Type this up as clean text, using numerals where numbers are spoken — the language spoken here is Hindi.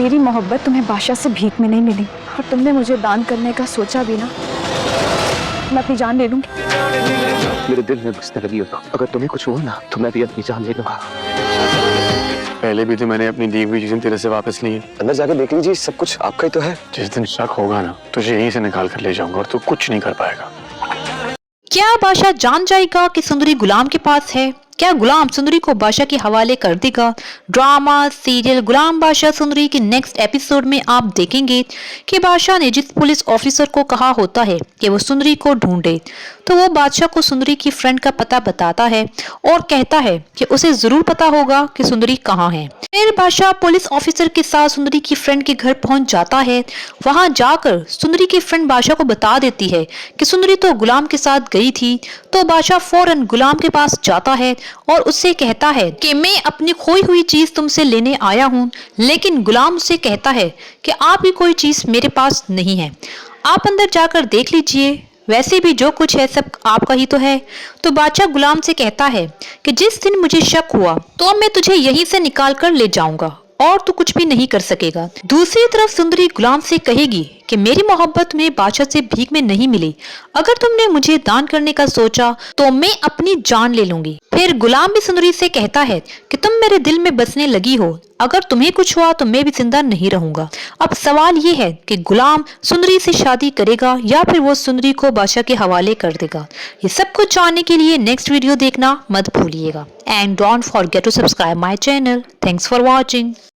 मेरी मोहब्बत तुम्हें बादशाह से भीख में नहीं मिली, और तुमने मुझे दान करने का सोचा भी ना, मैं अपनी जान ले लूंगी। मेरे दिल में बसने लगी हो तो अगर तुम्हें कुछ हुआ ना तो मैं भी अपनी जान ले लूंगा। पहले भी तो मैंने अपनी दी हुई चीजें तेरे से वापस ली है। अंदर जाकर देख लीजिए, सब कुछ आपका ही तो है। जिस दिन शक होगा ना तुझे यहीं से निकाल कर ले जाऊंगा और तू कुछ नहीं कर पाएगा। क्या बादशाह जान जाएगा कि सुंदरी गुलाम के पास है? क्या गुलाम सुंदरी को बादशाह के हवाले कर देगा? ड्रामा सीरियल गुलाम बादशाह सुंदरी के नेक्स्ट एपिसोड में आप देखेंगे कि बादशाह ने जिस पुलिस ऑफिसर को कहा होता है कि वो सुंदरी को ढूंढे, तो वो बादशाह को सुंदरी की फ्रेंड का पता बताता है और कहता है कि उसे जरूर पता होगा कि सुंदरी कहाँ है। फिर बादशाह पुलिस ऑफिसर के साथ सुंदरी की फ्रेंड के घर पहुंच जाता है। वहां जाकर सुंदरी की फ्रेंड बादशाह को बता देती है कि सुंदरी तो गुलाम के साथ गई थी। तो बादशाह फौरन गुलाम के पास जाता है और उससे कहता है कि मैं अपनी खोई हुई चीज तुमसे लेने आया हूँ, लेकिन गुलाम उससे कहता है कि आपकी कोई चीज मेरे पास नहीं है, आप अंदर जाकर देख लीजिए, वैसे भी जो कुछ है सब आपका ही तो है। तो बादशाह गुलाम से कहता है कि जिस दिन मुझे शक हुआ तो मैं तुझे यहीं से निकाल कर ले जाऊंगा और तू कुछ भी नहीं कर सकेगा। दूसरी तरफ सुंदरी गुलाम से कहेगी कि मेरी मोहब्बत में बादशाह से भीख में नहीं मिली, अगर तुमने मुझे दान करने का सोचा तो मैं अपनी जान ले लूंगी। फिर गुलाम भी सुंदरी से कहता है कि तुम मेरे दिल में बसने लगी हो, अगर तुम्हें कुछ हुआ तो मैं भी जिंदा नहीं रहूंगा। अब सवाल ये है कि गुलाम सुंदरी से शादी करेगा या फिर वो सुंदरी को बादशाह के हवाले कर देगा। ये सब कुछ जानने के लिए नेक्स्ट वीडियो देखना मत भूलिएगा। And don't forget to subscribe my channel. Thanks for watching.